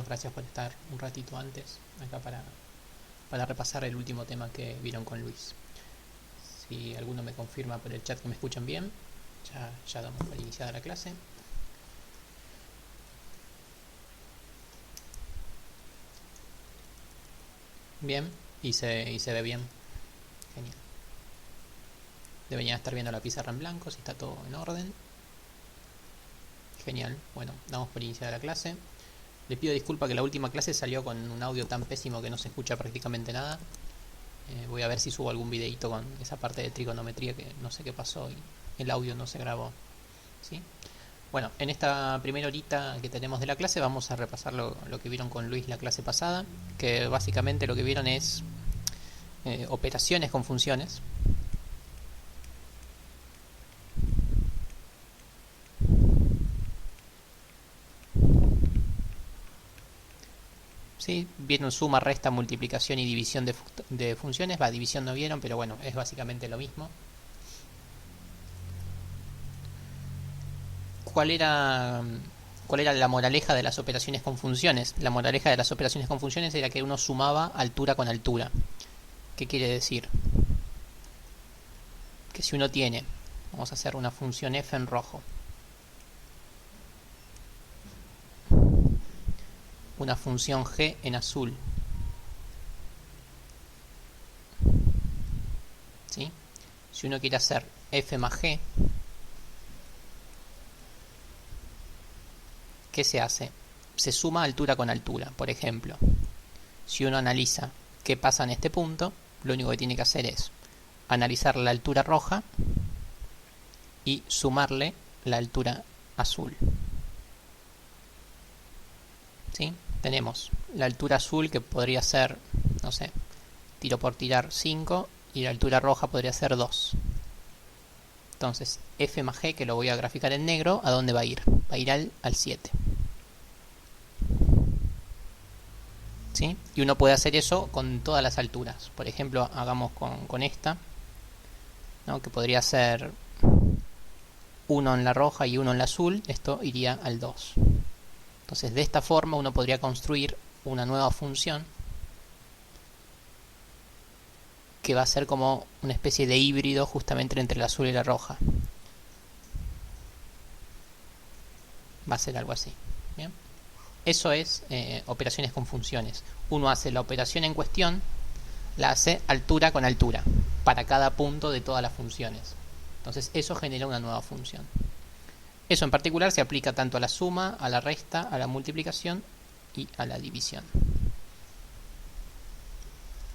Gracias por estar un ratito antes acá para repasar el último tema que vieron con Luis. Si alguno me confirma por el chat que me escuchan bien, ya damos por iniciada la clase. Bien, y se ve bien. Genial. Deberían estar viendo la pizarra en blanco, si está todo en orden. Genial, bueno, damos por iniciada la clase. Les pido disculpas que la última clase salió con un audio tan pésimo que no se escucha prácticamente nada. Voy a ver si subo algún videito con esa parte de trigonometría que no sé qué pasó y el audio no se grabó. ¿Sí? Bueno, en esta primera horita que tenemos de la clase vamos a repasar lo que vieron con Luis la clase pasada, que básicamente lo que vieron es operaciones con funciones. ¿Sí? Vieron suma, resta, multiplicación y división de funciones. División no vieron, pero bueno, es básicamente lo mismo. ¿Cuál era la moraleja de las operaciones con funciones? La moraleja de las operaciones con funciones era que uno sumaba altura con altura. ¿Qué quiere decir? Que si uno tiene, vamos a hacer una función f en rojo, una función g en azul, ¿sí? Si uno quiere hacer f más g, ¿qué se hace? Se suma altura con altura. Por ejemplo, si uno analiza qué pasa en este punto, lo único que tiene que hacer es analizar la altura roja y sumarle la altura azul. ¿Sí? Tenemos la altura azul que podría ser, no sé, tiro por tirar 5 y la altura roja podría ser 2. Entonces f más g, que lo voy a graficar en negro, ¿a dónde va a ir? Va a ir al 7. ¿Sí? Y uno puede hacer eso con todas las alturas. Por ejemplo, hagamos con esta, ¿no? Que podría ser 1 en la roja y 1 en la azul. Esto iría al 2. Entonces de esta forma uno podría construir una nueva función que va a ser como una especie de híbrido justamente entre la azul y la roja. Va a ser algo así. ¿Bien? Eso es operaciones con funciones. Uno hace la operación en cuestión, la hace altura con altura para cada punto de todas las funciones. Entonces eso genera una nueva función. Eso en particular se aplica tanto a la suma, a la resta, a la multiplicación y a la división.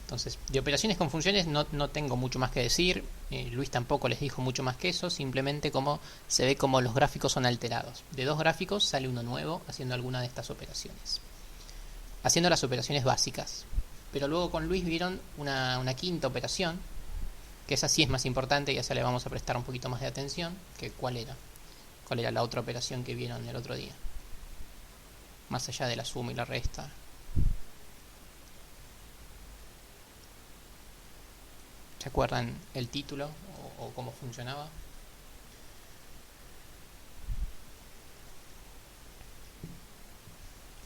Entonces, de operaciones con funciones no tengo mucho más que decir. Luis tampoco les dijo mucho más que eso. Simplemente como se ve como los gráficos son alterados. De dos gráficos sale uno nuevo haciendo alguna de estas operaciones. Haciendo las operaciones básicas. Pero luego con Luis vieron una quinta operación, que esa sí es más importante y a esa le vamos a prestar un poquito más de atención. Que ¿cuál era? ¿Cuál era la otra operación que vieron el otro día? Más allá de la suma y la resta. ¿Se acuerdan el título o cómo funcionaba?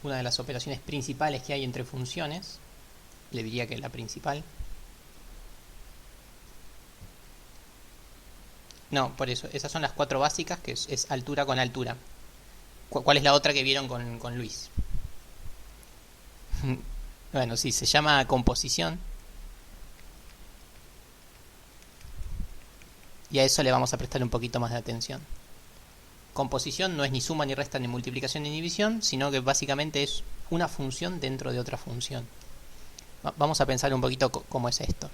Una de las operaciones principales que hay entre funciones, le diría que es la principal. No, por eso, esas son las cuatro básicas, que es altura con altura. ¿Cuál es la otra que vieron con Luis? Bueno, sí, se llama composición. Y a eso le vamos a prestar un poquito más de atención. Composición no es ni suma, ni resta, ni multiplicación, ni división, sino que básicamente es una función dentro de otra función. Vamos a pensar un poquito cómo es esto.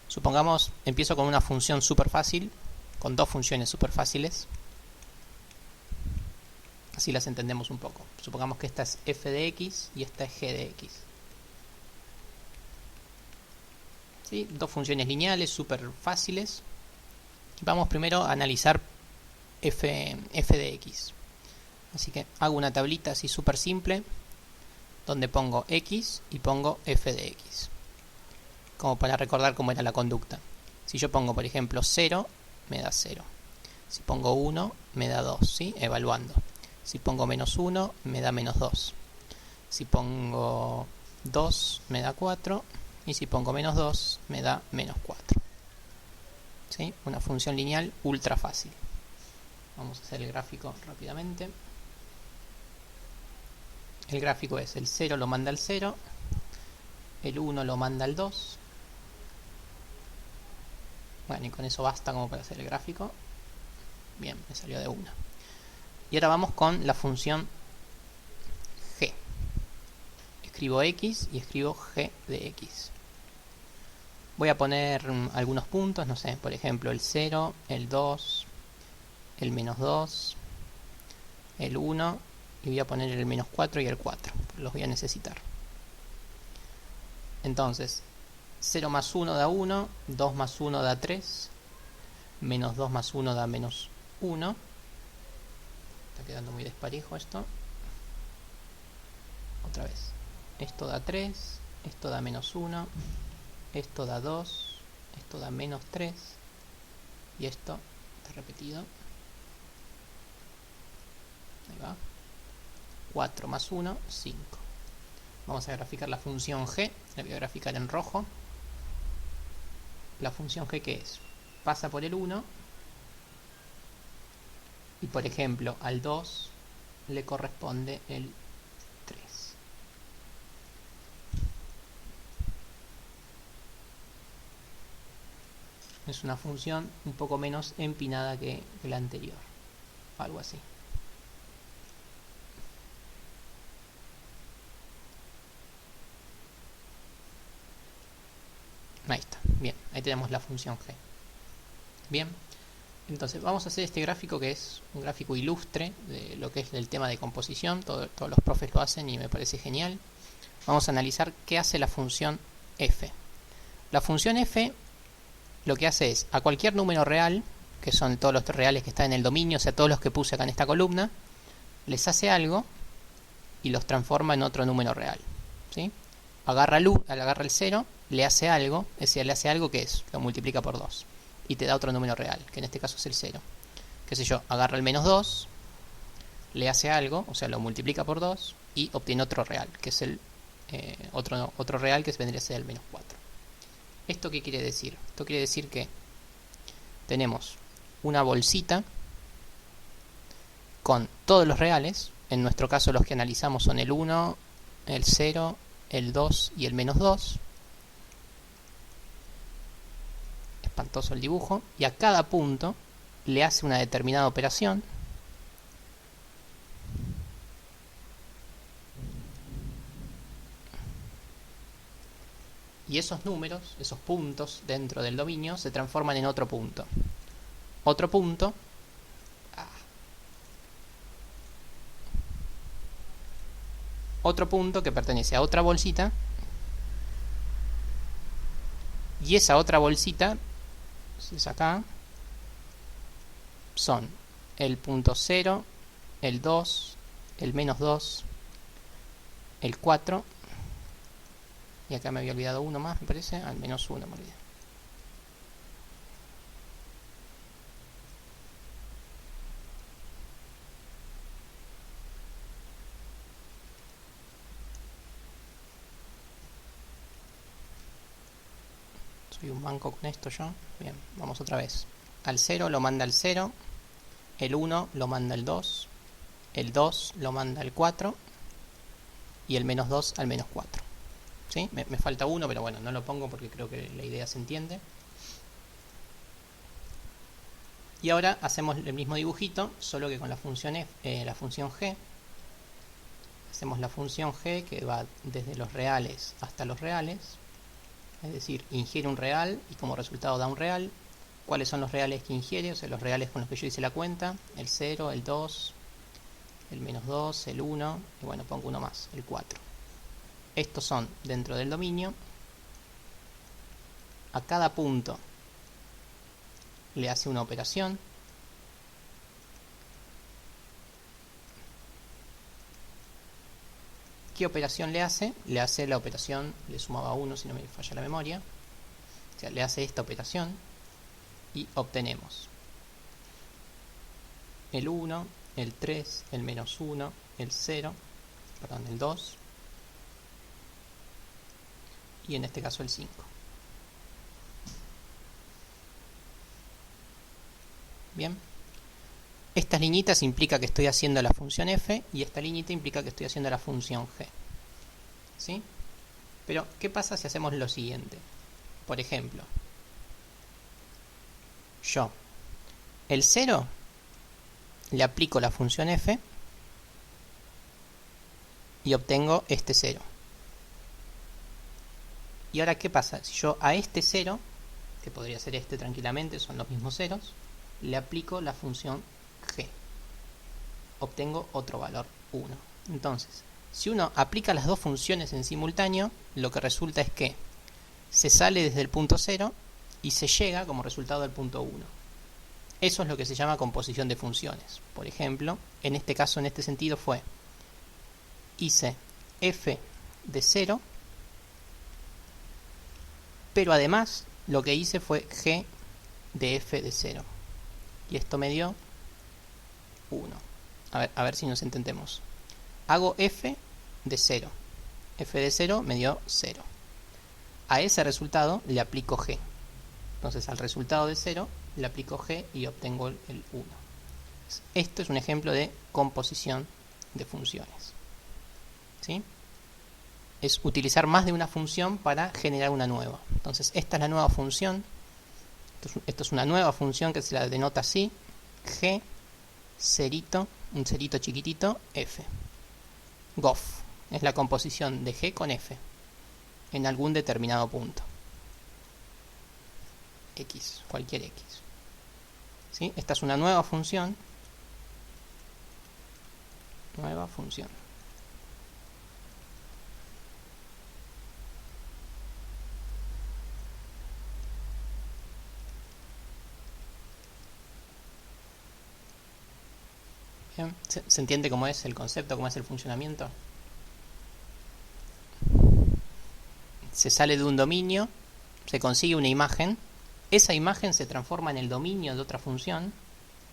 Supongamos, empiezo con una función súper fácil, con dos funciones súper fáciles. Así las entendemos un poco. Supongamos que esta es f de x y esta es g de x. ¿Sí? Dos funciones lineales súper fáciles. Vamos primero a analizar f de x. Así que hago una tablita así súper simple, donde pongo x y pongo f de x, como para recordar cómo era la conducta. Si yo pongo, por ejemplo, 0, me da 0. Si pongo 1, me da 2, ¿sí? Evaluando. Si pongo menos 1, me da menos 2. Si pongo 2 me da 4 y si pongo menos 2 me da menos 4. ¿Sí? Una función lineal ultra fácil. Vamos a hacer el gráfico rápidamente. El gráfico es el 0 lo manda al 0, el 1 lo manda al 2. Bueno, y con eso basta como para hacer el gráfico. Bien, me salió de 1. Y ahora vamos con la función g. Escribo x y escribo g de x. Voy a poner algunos puntos, no sé, por ejemplo el 0, el 2, el menos 2, el 1, y voy a poner el menos 4 y el 4, los voy a necesitar. Entonces, 0 más 1 da 1, 2 más 1 da 3, menos 2 más 1 da menos 1. Está quedando muy desparejo esto. Otra vez. Esto da 3, esto da menos 1, esto da 2, esto da menos 3, y esto está repetido. Ahí va. 4 más 1, 5. Vamos a graficar la función g. La voy a graficar en rojo. La función g, ¿qué es? Pasa por el 1 y, por ejemplo, al 2 le corresponde el 3. Es una función un poco menos empinada que la anterior. Algo así. Ahí está. Bien, ahí tenemos la función g. Bien, entonces vamos a hacer este gráfico, que es un gráfico ilustre de lo que es el tema de composición. Todos los profes lo hacen y me parece genial. Vamos a analizar qué hace la función f. La función f lo que hace es, a cualquier número real, que son todos los reales que están en el dominio, o sea, todos los que puse acá en esta columna, les hace algo y los transforma en otro número real. ¿Sí? Agarra el 0, le hace algo, ese le hace algo, que es, lo multiplica por 2 y te da otro número real, que en este caso es el 0. Qué sé yo, agarra el menos 2, le hace algo, o sea, lo multiplica por 2 y obtiene otro real, que es el otro real, que vendría a ser el menos 4. ¿Esto qué quiere decir? Esto quiere decir que tenemos una bolsita con todos los reales. En nuestro caso los que analizamos son el 1, el 0, el 2 y el menos 2. Espantoso el dibujo. Y a cada punto le hace una determinada operación. Y esos números, esos puntos dentro del dominio, se transforman en otro punto. Otro punto. Otro punto que pertenece a otra bolsita. Y esa otra bolsita, es acá, son el punto 0, el 2, el menos 2, el 4. Y acá me había olvidado uno más, me parece. Al menos 1 me olvidé. Soy un banco con esto yo. Bien, vamos otra vez. Al 0 lo manda al 0. El 1 lo manda al 2. El 2 lo manda al 4. Y el menos 2 al menos 4. ¿Sí? Me falta uno, pero bueno, no lo pongo porque creo que la idea se entiende. Y ahora hacemos el mismo dibujito, solo que con la función g. Hacemos la función g, que va desde los reales hasta los reales. Es decir, ingiere un real y como resultado da un real. ¿Cuáles son los reales que ingiere? O sea, los reales con los que yo hice la cuenta. El 0, el 2, el menos 2, el 1. Y bueno, pongo uno más, el 4. Estos son dentro del dominio. A cada punto le hace una operación. ¿Qué operación le hace? Le hace la operación, le sumaba 1 si no me falla la memoria. O sea, le hace esta operación y obtenemos el 1, el 3, el menos 1, el 0, perdón, el 2, y en este caso el 5. Bien. Estas liñitas implica que estoy haciendo la función f y esta liñita implica que estoy haciendo la función g. ¿Sí? Pero, ¿qué pasa si hacemos lo siguiente? Por ejemplo, yo el 0 le aplico la función f y obtengo este 0. Y ahora, ¿qué pasa? Si yo a este 0, que podría ser este tranquilamente, son los mismos ceros, le aplico la función g, obtengo otro valor 1. Entonces, si uno aplica las dos funciones en simultáneo, lo que resulta es que se sale desde el punto 0 y se llega como resultado al punto 1. Eso es lo que se llama composición de funciones. Por ejemplo, en este caso, en este sentido fue, hice f de 0, pero además lo que hice fue g de f de 0. Y esto me dio 1. A ver si nos entendemos. Hago f de 0. F de 0 me dio 0. A ese resultado le aplico g. Entonces al resultado de 0 le aplico g y obtengo el 1. Esto es un ejemplo de composición de funciones. ¿Sí? Es utilizar más de una función para generar una nueva. Entonces esta es la nueva función. Esto es una nueva función que se la denota así. G, cerito, un cerito chiquitito, f. Gof es la composición de g con f en algún determinado punto. X, cualquier x. ¿Sí? Esta es una nueva función. Nueva función. Bien. ¿Se entiende cómo es el concepto, cómo es el funcionamiento? Se sale de un dominio, se consigue una imagen, esa imagen se transforma en el dominio de otra función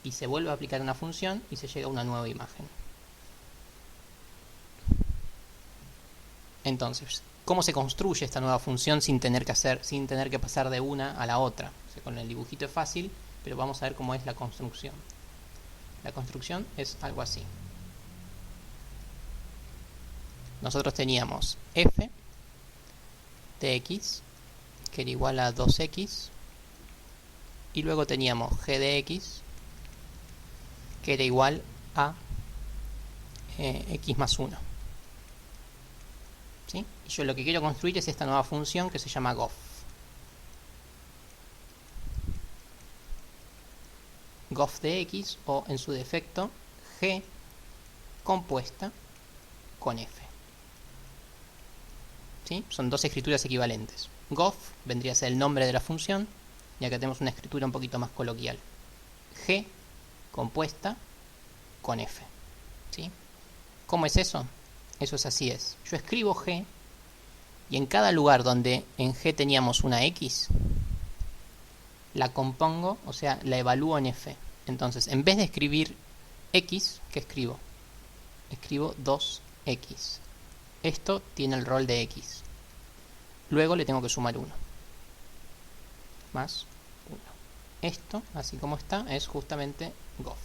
y se vuelve a aplicar una función y se llega a una nueva imagen. Entonces, ¿cómo se construye esta nueva función sin tener que pasar de una a la otra? O sea, con el dibujito es fácil, pero vamos a ver cómo es la construcción. La construcción es algo así. Nosotros teníamos f de x, que era igual a 2x, y luego teníamos g de x, que era igual a x más 1. ¿Sí? Y yo lo que quiero construir es esta nueva función que se llama gof. Gof de x, o en su defecto, g compuesta con f. ¿Sí? Son dos escrituras equivalentes. Gof vendría a ser el nombre de la función, y acá tenemos una escritura un poquito más coloquial. G compuesta con f. ¿Sí? ¿Cómo es eso? Eso es así es. Yo escribo g, y en cada lugar donde en g teníamos una x, la compongo, o sea, la evalúo en f. Entonces, en vez de escribir x, ¿qué escribo? Escribo 2x. Esto tiene el rol de x. Luego le tengo que sumar 1. Más 1. Esto, así como está, es justamente gof.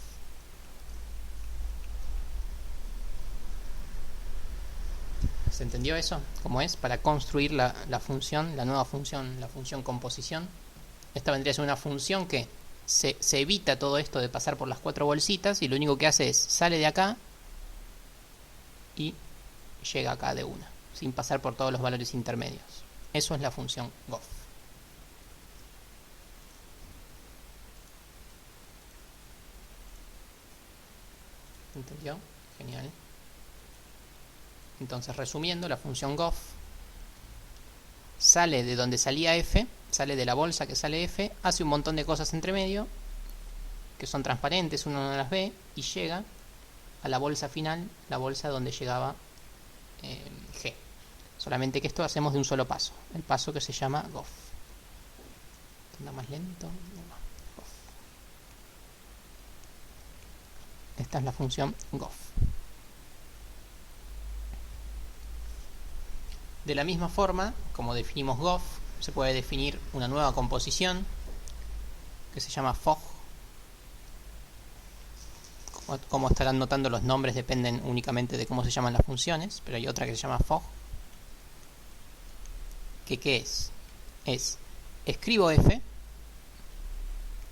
¿Se entendió eso? ¿Cómo es? Para construir la función, la nueva función, la función composición. Esta vendría a ser una función que se evita todo esto de pasar por las 4 bolsitas y lo único que hace es sale de acá y llega acá de una, sin pasar por todos los valores intermedios. Eso es la función gof. ¿Entendió? Genial. Entonces, resumiendo, la función gof sale de donde salía f, sale de la bolsa que sale f, hace un montón de cosas entre medio que son transparentes, uno no las ve, y llega a la bolsa final, la bolsa donde llegaba g. Solamente que esto hacemos de un solo paso, el paso que se llama gof. Anda más lento. Gof. Esta es la función gof. De la misma forma, como definimos gof, se puede definir una nueva composición que se llama fog. Como estarán notando, los nombres dependen únicamente de cómo se llaman las funciones, pero hay otra que se llama fog. ¿Qué es? Escribo f,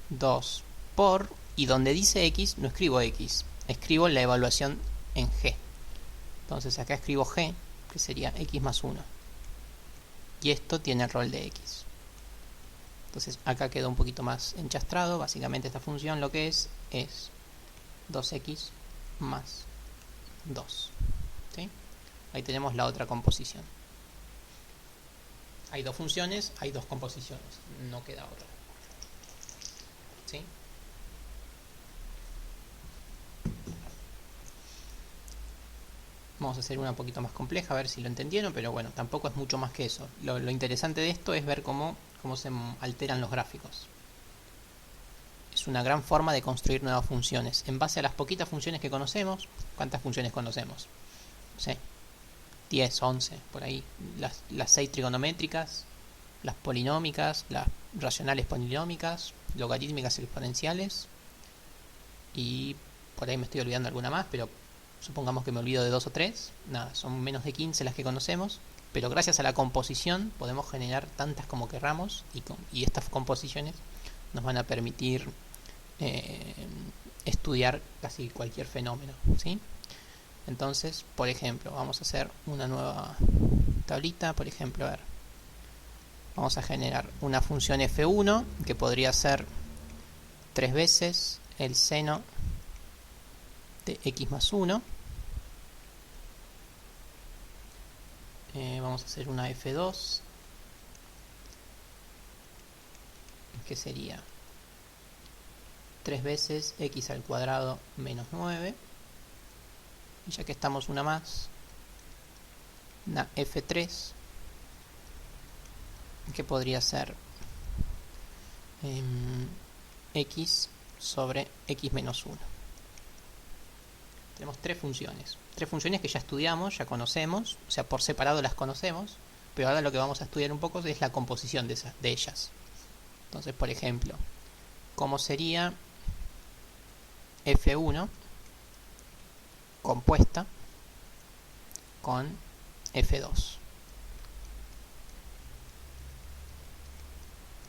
2 por, y donde dice x no escribo x, escribo la evaluación en g. Entonces acá escribo g, que sería x más 1, y esto tiene el rol de x. Entonces acá quedó un poquito más enchastrado. Básicamente esta función lo que es 2x más 2. ¿Sí? Ahí tenemos la otra composición. Hay dos funciones, hay dos composiciones, no queda otra. ¿Sí? Vamos a hacer una un poquito más compleja, a ver si lo entendieron, pero bueno, tampoco es mucho más que eso. Lo interesante de esto es ver cómo se alteran los gráficos. Es una gran forma de construir nuevas funciones. En base a las poquitas funciones que conocemos, ¿cuántas funciones conocemos? No sé, 10, 11, por ahí. Las 6 trigonométricas, las polinómicas, las racionales polinómicas, logarítmicas exponenciales. Y por ahí me estoy olvidando alguna más, pero supongamos que me olvido de 2 o 3. Nada, son menos de 15 las que conocemos. Pero gracias a la composición podemos generar tantas como querramos. Y estas composiciones nos van a permitir estudiar casi cualquier fenómeno, ¿sí? Entonces, por ejemplo, vamos a hacer una nueva tablita. Por ejemplo, a ver, vamos a generar una función f1 que podría ser 3 veces el seno de x más 1. Vamos a hacer una f2 que sería 3 veces x al cuadrado menos 9. Y ya que estamos una más, una f3 que podría ser x sobre x menos 1. Tenemos tres funciones que ya estudiamos, ya conocemos, o sea, por separado las conocemos, pero ahora lo que vamos a estudiar un poco es la composición de ellas. Entonces, por ejemplo, ¿cómo sería f1 compuesta con f2?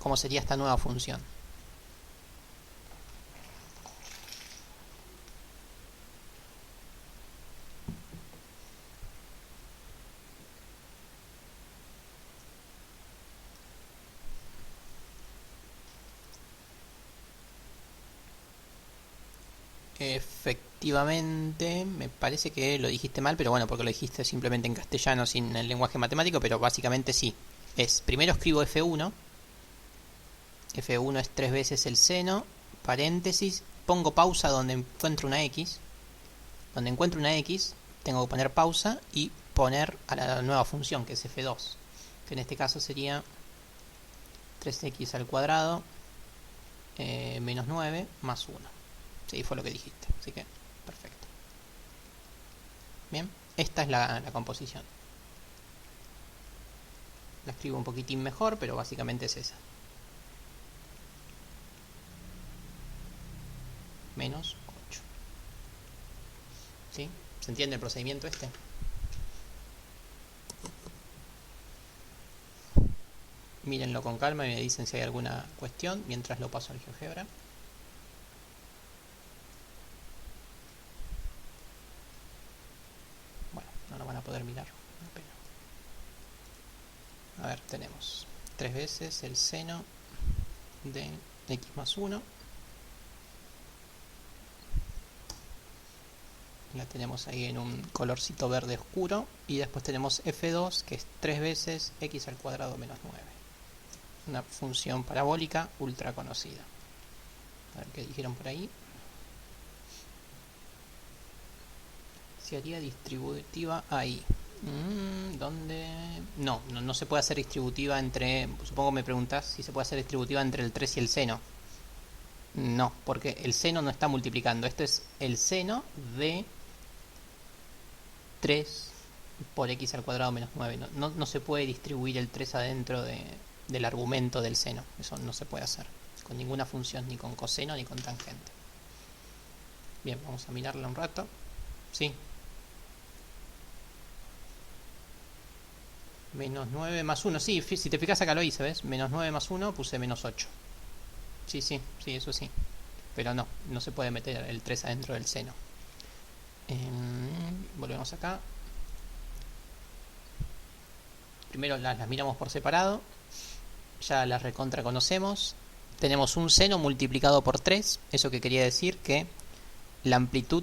¿Cómo sería esta nueva función? Efectivamente, me parece que lo dijiste mal, pero bueno, porque lo dijiste simplemente en castellano sin el lenguaje matemático, pero básicamente sí. Primero escribo f1. f1 es 3 veces el seno, paréntesis, pongo pausa donde encuentro una x. Donde encuentro una x, tengo que poner pausa y poner a la nueva función, que es f2, que en este caso sería 3x al cuadrado menos 9 más 1. Sí, fue lo que dijiste, así que perfecto. Bien, esta es la composición. La escribo un poquitín mejor, pero básicamente es esa. Menos 8. ¿Sí? ¿Se entiende el procedimiento este? Mírenlo con calma y me dicen si hay alguna cuestión mientras lo paso al GeoGebra. Bueno, no lo van a poder mirar. A ver, tenemos 3 veces el seno de x más 1. La tenemos ahí en un colorcito verde oscuro. Y después tenemos f2, que es 3 veces x al cuadrado menos 9. Una función parabólica ultra conocida. A ver qué dijeron por ahí. Se haría distributiva ahí. ¿Dónde? No se puede hacer distributiva entre... Supongo que me preguntás si se puede hacer distributiva entre el 3 y el seno. No, porque el seno no está multiplicando. Esto es el seno de 3 por x al cuadrado menos 9. No se puede distribuir el 3 adentro del argumento del seno. Eso no se puede hacer con ninguna función, ni con coseno ni con tangente. Bien, vamos a mirarla un rato. Sí. Menos 9 más 1. Sí, si te fijas acá lo hice, ¿ves? Menos 9 más 1 puse menos 8. Sí, eso sí. Pero no se puede meter el 3 adentro del seno. Volvemos acá. Primero las miramos por separado. Ya las recontra conocemos. Tenemos un seno multiplicado por 3. Eso que quería decir que la amplitud,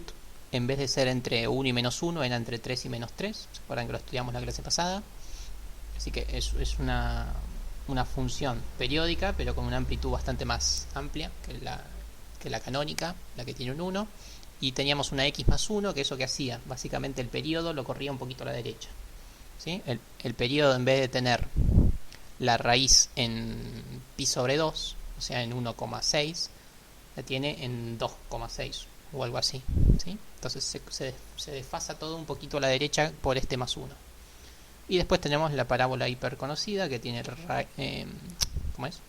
en vez de ser entre 1 y menos 1, era entre 3 y menos 3. ¿Se acuerdan que lo estudiamos la clase pasada? Así que es una función periódica, pero con una amplitud bastante más amplia que la canónica, la que tiene un 1. Y teníamos una x más 1, que eso que hacía, básicamente el periodo lo corría un poquito a la derecha. ¿Sí? El periodo, en vez de tener la raíz en pi sobre 2, o sea en 1,6, la tiene en 2,6 o algo así. ¿Sí? Entonces se desfasa todo un poquito a la derecha por este más 1. Y después tenemos la parábola hiperconocida que tiene ¿cómo es?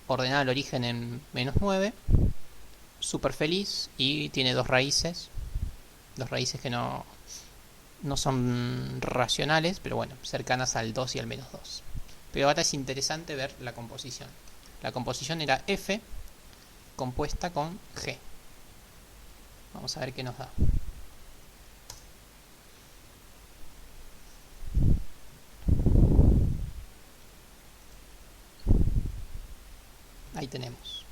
Ordenada al origen en menos 9, súper feliz, y tiene dos raíces que no son racionales, pero bueno, cercanas al 2 y al menos 2. Pero ahora es interesante ver la composición. La composición era f compuesta con g. Vamos a ver qué nos da. Ahí tenemos.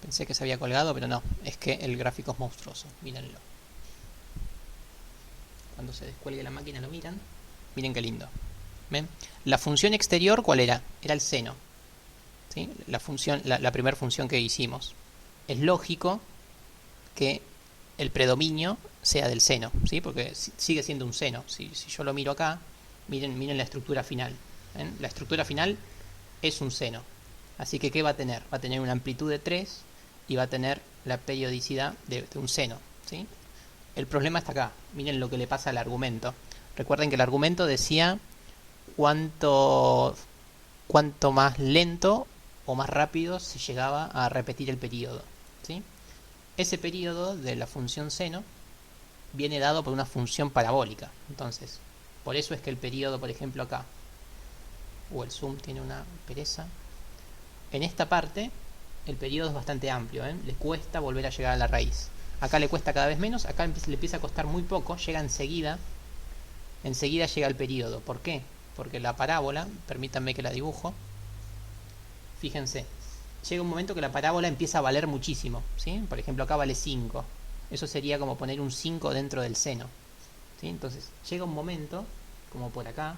Pensé que se había colgado, pero no. Es que el gráfico es monstruoso. Mírenlo. Cuando se descuelgue la máquina lo miran. Miren qué lindo. ¿Ven? La función exterior, ¿cuál era? Era el seno. ¿Sí? La primera función que hicimos. Es lógico que el predominio sea del seno, ¿sí? Porque sigue siendo un seno. Si yo lo miro acá, miren la estructura final. ¿Ven? La estructura final es un seno. Así que ¿qué va a tener? Va a tener una amplitud de 3 y va a tener la periodicidad de un seno, ¿sí? El problema está acá. Miren lo que le pasa al argumento. Recuerden que el argumento decía cuánto más lento o más rápido se llegaba a repetir el periodo, ¿sí? Ese periodo de la función seno viene dado por una función parabólica. Entonces, por eso es que el periodo, por ejemplo acá, el zoom tiene una pereza. En esta parte, el periodo es bastante amplio, ¿eh? Le cuesta volver a llegar a la raíz. Acá le cuesta cada vez menos, acá le empieza a costar muy poco, llega enseguida llega el periodo. ¿Por qué? Porque la parábola, permítanme que la dibujo, fíjense, llega un momento que la parábola empieza a valer muchísimo, ¿sí? Por ejemplo, acá vale 5. Eso sería como poner un 5 dentro del seno, ¿sí? Entonces, llega un momento, como por acá,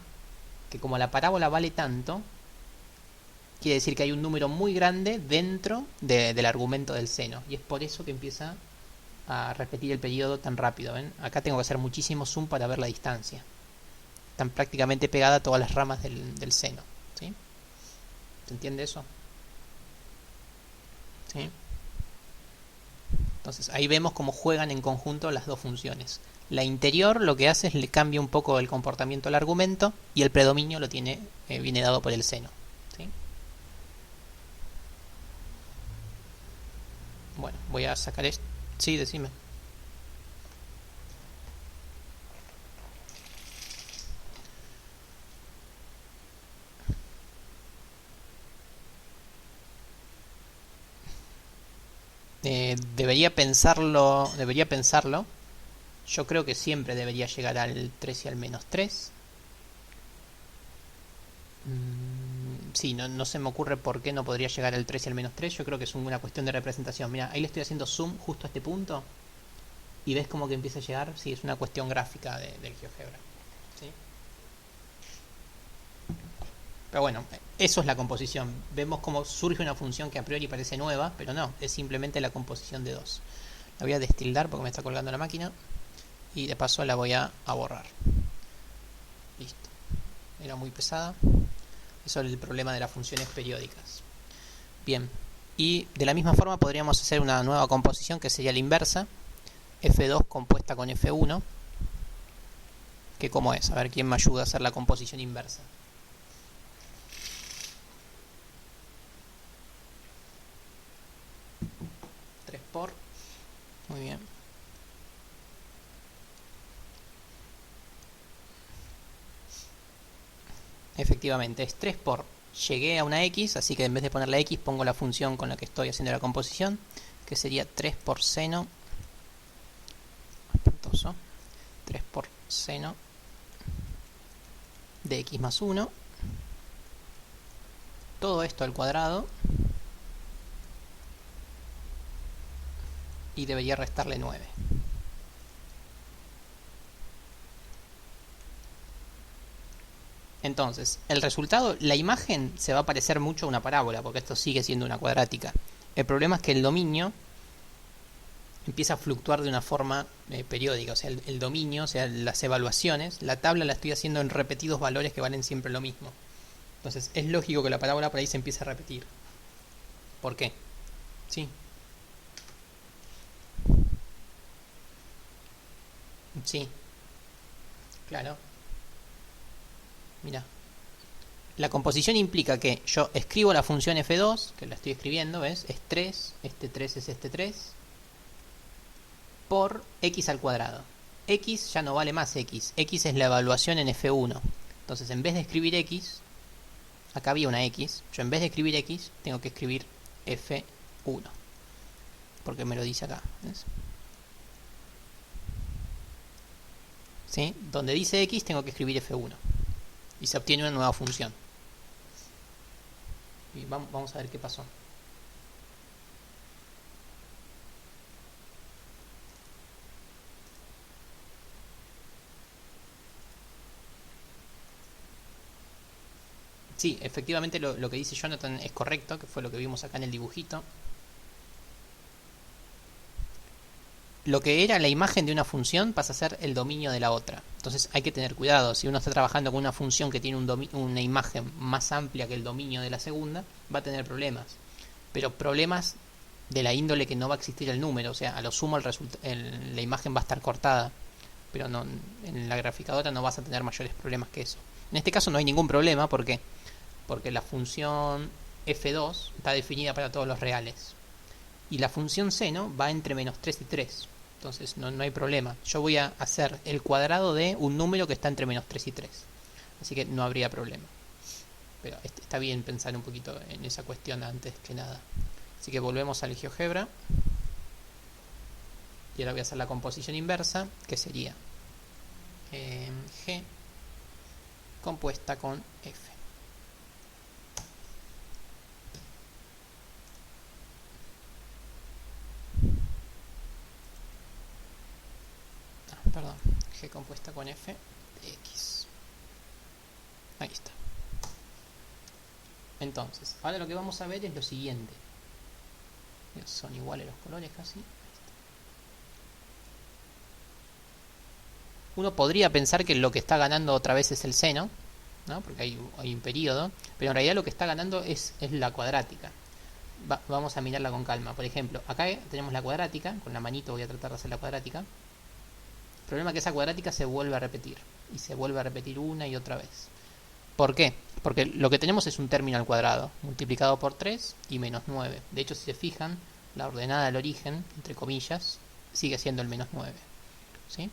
que como la parábola vale tanto, quiere decir que hay un número muy grande dentro del argumento del seno. Y es por eso que empieza a repetir el periodo tan rápido. ¿Ven? Acá tengo que hacer muchísimo zoom para ver la distancia. Están prácticamente pegadas todas las ramas del seno. ¿Sí? ¿Se entiende eso? ¿Sí? Entonces ahí vemos cómo juegan en conjunto las dos funciones. La interior lo que hace es le cambia un poco el comportamiento al argumento, y el predominio lo viene dado por el seno. ¿Sí? Bueno, voy a sacar esto. Sí, decime. Debería pensarlo. Yo creo que siempre debería llegar al 3 y al menos 3. Sí, no se me ocurre por qué no podría llegar al 3 y al menos 3. Yo creo que es una cuestión de representación. Mira, ahí le estoy haciendo zoom justo a este punto. Y ves como que empieza a llegar. Sí, es una cuestión gráfica del GeoGebra. ¿Sí? Pero bueno, eso es la composición. Vemos cómo surge una función que a priori parece nueva, pero no, es simplemente la composición de 2. La voy a destildar porque me está colgando la máquina. Y de paso la voy a borrar. Listo. Era muy pesada. Eso es el problema de las funciones periódicas. Bien. Y de la misma forma podríamos hacer una nueva composición que sería la inversa. F2 compuesta con F1. que cómo es. A ver quién me ayuda a hacer la composición inversa. Tres por. Muy bien. Efectivamente, es 3 por. Llegué a una x, así que en vez de poner la x pongo la función con la que estoy haciendo la composición, que sería 3 por seno. Espantoso. 3 por seno de x más 1. Todo esto al cuadrado. Y debería restarle 9. Entonces, el resultado, la imagen se va a parecer mucho a una parábola, porque esto sigue siendo una cuadrática. El problema es que el dominio empieza a fluctuar de una forma periódica. O sea, el dominio, o sea, las evaluaciones, la tabla la estoy haciendo en repetidos valores que valen siempre lo mismo. Entonces, es lógico que la parábola por ahí se empiece a repetir. ¿Por qué? Sí. Sí. Claro. Mira. La composición implica que yo escribo la función f2, que la estoy escribiendo, ¿ves? Es 3, este 3 es este 3, por x al cuadrado. X ya no vale más x. X es la evaluación en f1. Entonces, en vez de escribir x, acá había una x, yo en vez de escribir x, tengo que escribir f1. Porque me lo dice acá, ¿ves? ¿Sí? Donde dice x, tengo que escribir f1. Y se obtiene una nueva función. Y vamos a ver qué pasó. Sí, efectivamente lo que dice Jonathan es correcto, que fue lo que vimos acá en el dibujito. Lo que era la imagen de una función pasa a ser el dominio de la otra. Entonces hay que tener cuidado. Si uno está trabajando con una función que tiene una imagen más amplia que el dominio de la segunda, va a tener problemas. Pero problemas de la índole que no va a existir el número. O sea, a lo sumo la imagen va a estar cortada. Pero no, en la graficadora no vas a tener mayores problemas que eso. En este caso no hay ningún problema. ¿Por qué? Porque la función f2 está definida para todos los reales. Y la función seno va entre menos 3 y 3. Entonces no hay problema. Yo voy a hacer el cuadrado de un número que está entre menos 3 y 3. Así que no habría problema. Pero está bien pensar un poquito en esa cuestión antes que nada. Así que volvemos al GeoGebra. Y ahora voy a hacer la composición inversa, que sería G compuesta con F. Perdón, G compuesta con F de X. Ahí está. Entonces, ahora lo que vamos a ver es lo siguiente. Son iguales los colores casi. Uno podría pensar que lo que está ganando otra vez es el seno, ¿no? Porque hay un periodo, pero en realidad lo que está ganando es la cuadrática. Vamos a mirarla con calma. Por ejemplo, acá tenemos la cuadrática, con la manito voy a tratar de hacer la cuadrática. El problema es que esa cuadrática se vuelve a repetir, y se vuelve a repetir una y otra vez. ¿Por qué? Porque lo que tenemos es un término al cuadrado, multiplicado por 3 y menos 9. De hecho, si se fijan, la ordenada del origen, entre comillas, sigue siendo el menos 9. ¿Sí?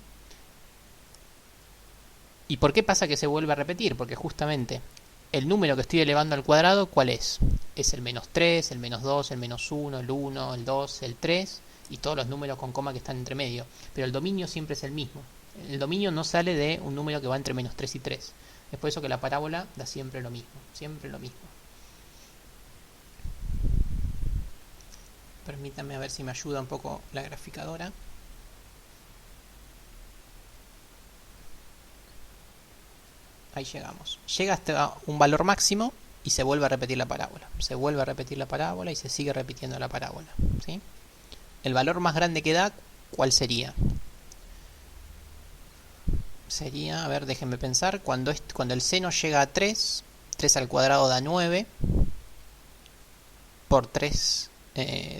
¿Y por qué pasa que se vuelve a repetir? Porque justamente el número que estoy elevando al cuadrado, ¿cuál es? Es el menos 3, el menos 2, el menos 1, el 1, el 2, el 3 y todos los números con coma que están entre medio. Pero el dominio siempre es el mismo. El dominio no sale de un número que va entre menos 3 y 3. Es por eso que la parábola da siempre lo mismo. Siempre lo mismo. Permítanme a ver si me ayuda un poco la graficadora. Ahí llegamos. Llega hasta un valor máximo y se vuelve a repetir la parábola. Se vuelve a repetir la parábola y se sigue repitiendo la parábola. ¿Sí? El valor más grande que da, ¿cuál sería? Sería, a ver, déjenme pensar, cuando el seno llega a 3, 3 al cuadrado da 9, por 3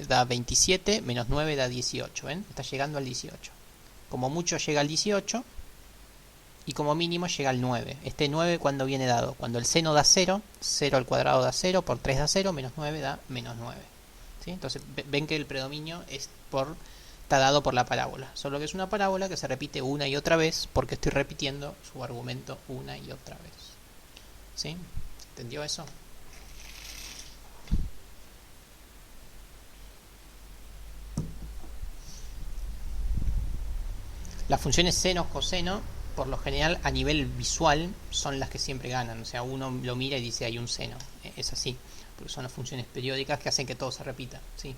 da 27, menos 9 da 18, ¿ven? Está llegando al 18. Como mucho llega al 18, y como mínimo llega al 9. Este 9 cuando viene dado, cuando el seno da 0, 0 al cuadrado da 0, por 3 da 0, menos 9 da menos 9. ¿Sí? Entonces ven que el predominio está dado por la parábola, solo que es una parábola que se repite una y otra vez porque estoy repitiendo su argumento una y otra vez. ¿Sí? ¿Entendió eso? Las funciones seno, coseno, por lo general a nivel visual son las que siempre ganan. O sea, uno lo mira y dice hay un seno. Es así, porque son las funciones periódicas que hacen que todo se repita. ¿Sí?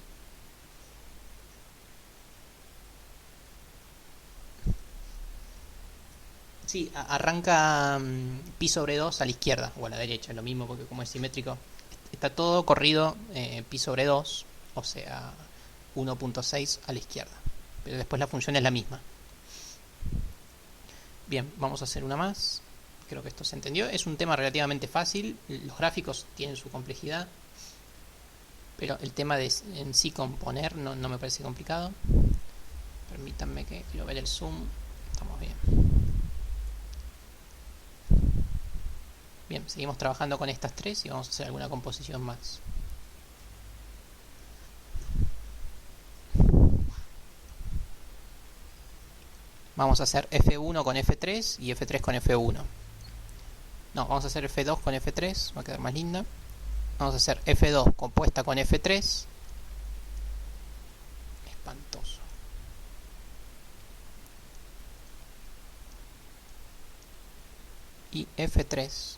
Sí, arranca pi sobre 2 a la izquierda o a la derecha, lo mismo porque como es simétrico. Está todo corrido pi sobre 2, o sea 1.6 a la izquierda. Pero después la función es la misma. Bien, vamos a hacer una más. Creo que esto se entendió. Es un tema relativamente fácil. Los gráficos tienen su complejidad, pero el tema de en sí componer no me parece complicado. Permítanme que quiero ver el zoom. Estamos bien. Bien, seguimos trabajando con estas tres y vamos a hacer alguna composición más. Vamos a hacer F1 con F3 y F3 con F1. No, vamos a hacer F2 con F3, va a quedar más linda. Vamos a hacer F2 compuesta con F3. Espantoso. Y F3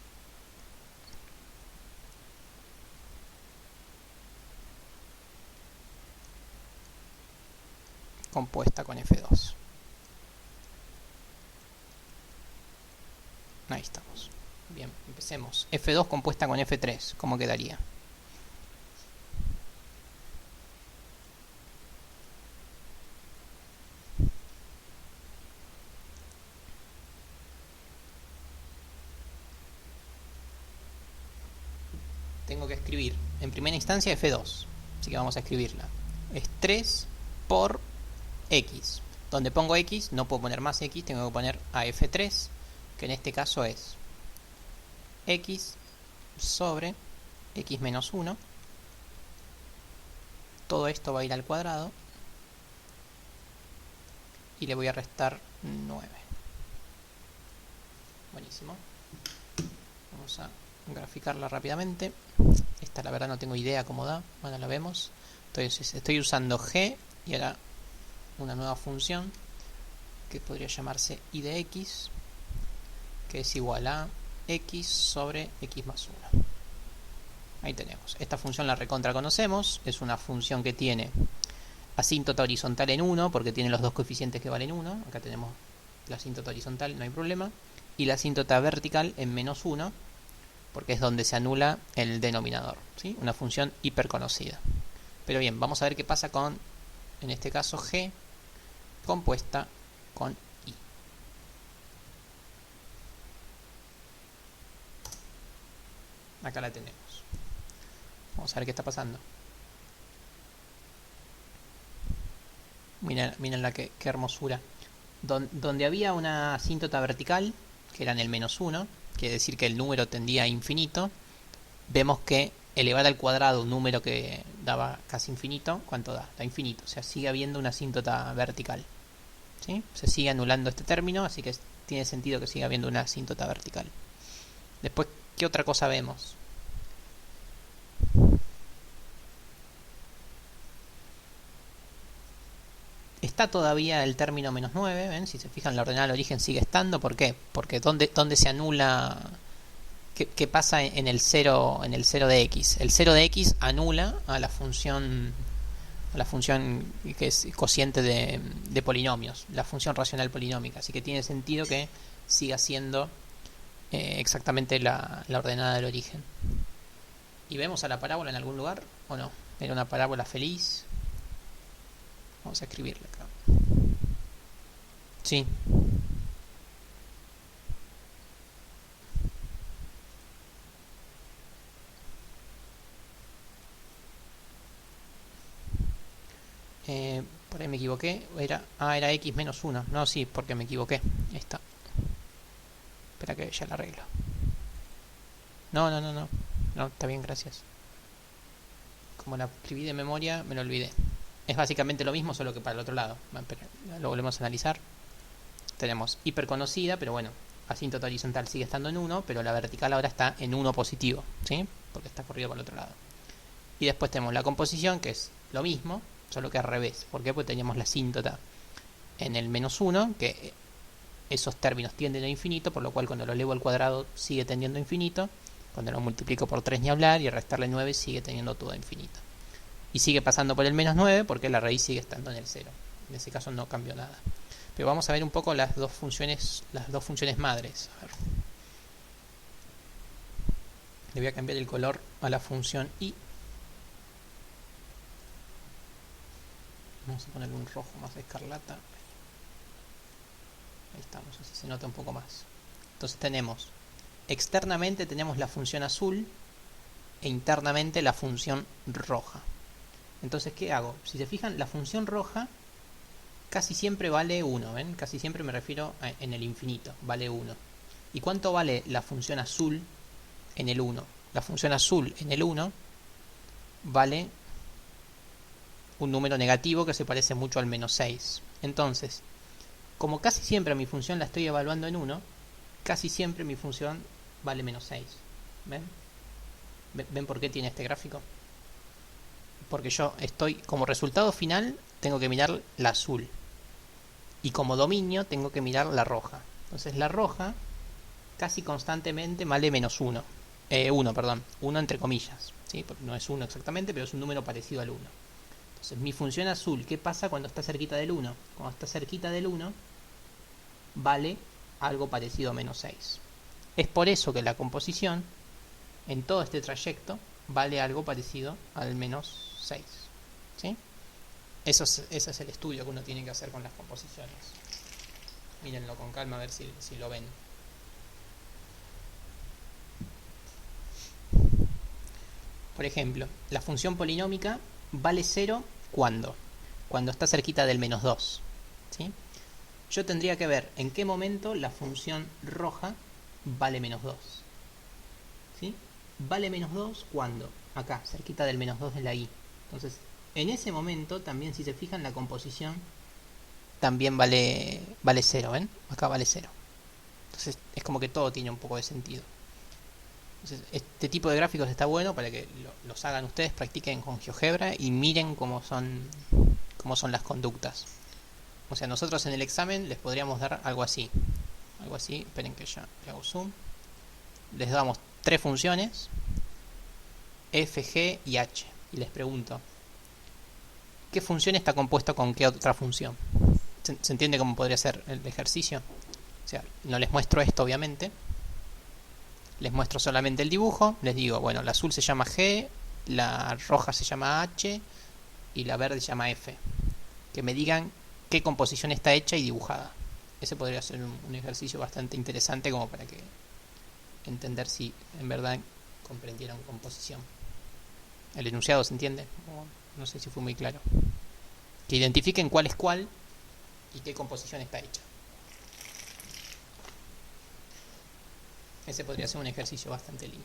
compuesta con F2. Ahí estamos. Bien, empecemos. F2 compuesta con F3, ¿cómo quedaría? Tengo que escribir en primera instancia F2, así que vamos a escribirla. Es 3 por X. Donde pongo X, no puedo poner más X, tengo que poner a F3, que en este caso es X sobre X menos 1. Todo esto va a ir al cuadrado y le voy a restar 9. Buenísimo. Vamos a graficarla rápidamente. Esta la verdad no tengo idea cómo da. Bueno, la vemos. Entonces estoy usando G y ahora una nueva función que podría llamarse y de X, que es igual a X sobre X más 1. Ahí tenemos. Esta función la recontra conocemos. Es una función que tiene asíntota horizontal en 1 porque tiene los dos coeficientes que valen 1. Acá tenemos la asíntota horizontal, no hay problema. Y la asíntota vertical en menos 1 porque es donde se anula el denominador, ¿sí? Una función hiper conocida. Pero bien, vamos a ver qué pasa con, en este caso, G compuesta con I. Acá la tenemos. Vamos a ver qué está pasando. Miren qué hermosura. Donde había una asíntota vertical, que era en el menos 1, quiere decir que el número tendía a infinito, vemos que elevar al cuadrado un número que daba casi infinito, ¿cuánto da? Da infinito, o sea, sigue habiendo una asíntota vertical. ¿Sí? Se sigue anulando este término, así que tiene sentido que siga habiendo una asíntota vertical. Después, ¿qué otra cosa vemos? Está todavía el término menos 9, ¿ven? Si se fijan, la ordenada del origen sigue estando. ¿Por qué? Porque ¿dónde se anula? ¿Qué pasa en el 0 de X? El 0 de X anula a la función que es cociente de polinomios, la función racional polinómica. Así que tiene sentido que siga siendo exactamente la ordenada del origen. ¿Y vemos a la parábola en algún lugar o no? Era una parábola feliz. Vamos a escribirla acá. Sí. Por ahí me equivoqué. Era X menos 1. No, sí, porque me equivoqué. Ahí está. Espera que ya la arreglo. No, no, no, no. No, está bien, gracias. Como la escribí de memoria, me lo olvidé. Es básicamente lo mismo, solo que para el otro lado. Lo volvemos a analizar. Tenemos hiperconocida, pero bueno, asíntota horizontal sigue estando en 1, pero la vertical ahora está en 1 positivo, ¿sí? Porque está corrido para el otro lado. Y después tenemos la composición, que es lo mismo, solo que al revés. ¿Por qué? Porque teníamos la asíntota en el menos 1, que esos términos tienden a infinito, por lo cual cuando lo elevo al cuadrado sigue tendiendo a infinito. Cuando lo multiplico por 3 ni hablar, y al restarle 9 sigue teniendo todo a infinito. Y sigue pasando por el menos 9 porque la raíz sigue estando en el 0. En ese caso no cambió nada. Pero vamos a ver un poco las dos funciones madres. A ver. Le voy a cambiar el color a la función i. Vamos a ponerle un rojo más escarlata. Ahí estamos, así se nota un poco más. Entonces tenemos, externamente tenemos la función azul e internamente la función roja. Entonces, ¿qué hago? Si se fijan, la función roja casi siempre vale 1, ¿ven? Casi siempre me refiero en el infinito, vale 1. ¿Y cuánto vale la función azul en el 1? La función azul en el 1 vale un número negativo que se parece mucho al menos 6. Entonces, como casi siempre mi función la estoy evaluando en 1, casi siempre mi función vale menos 6. ¿Ven? ¿Ven por qué tiene este gráfico? Porque yo estoy, como resultado final, tengo que mirar la azul. Y como dominio, tengo que mirar la roja. Entonces la roja casi constantemente vale menos 1. 1, perdón. 1 entre comillas. ¿Sí? Porque no es 1 exactamente, pero es un número parecido al 1. Entonces mi función azul, ¿qué pasa cuando está cerquita del 1? Cuando está cerquita del 1, vale algo parecido a menos 6. Es por eso que la composición, en todo este trayecto, vale algo parecido al menos 6. ¿Sí? Ese es el estudio que uno tiene que hacer con las composiciones. Mírenlo con calma a ver si lo ven. Por ejemplo, la función polinómica vale 0 ¿cuándo? Cuando está cerquita del menos 2. ¿Sí? Yo tendría que ver en qué momento la función roja vale menos 2. ¿Sí? Vale menos 2 ¿cuándo? Acá, cerquita del menos 2 de la i. Entonces, en ese momento también, si se fijan, la composición también vale 0, ¿ven? Acá vale 0. Entonces es como que todo tiene un poco de sentido. Entonces este tipo de gráficos está bueno para que los hagan ustedes, practiquen con GeoGebra y miren cómo son las conductas. O sea, nosotros en el examen les podríamos dar algo así. Algo así, esperen que ya le hago zoom. Les damos 3 funciones, f, g y h. Y les pregunto, ¿qué función está compuesta con qué otra función? ¿Se entiende cómo podría ser el ejercicio? O sea, no les muestro esto obviamente. Les muestro solamente el dibujo. Les digo, bueno, la azul se llama G, la roja se llama H y la verde se llama F. Que me digan qué composición está hecha y dibujada. Ese podría ser un ejercicio bastante interesante como para que entender si en verdad comprendieron composición. ¿El enunciado se entiende? No sé si fue muy claro. Que identifiquen cuál es cuál y qué composición está hecha. Ese podría ser un ejercicio bastante lindo.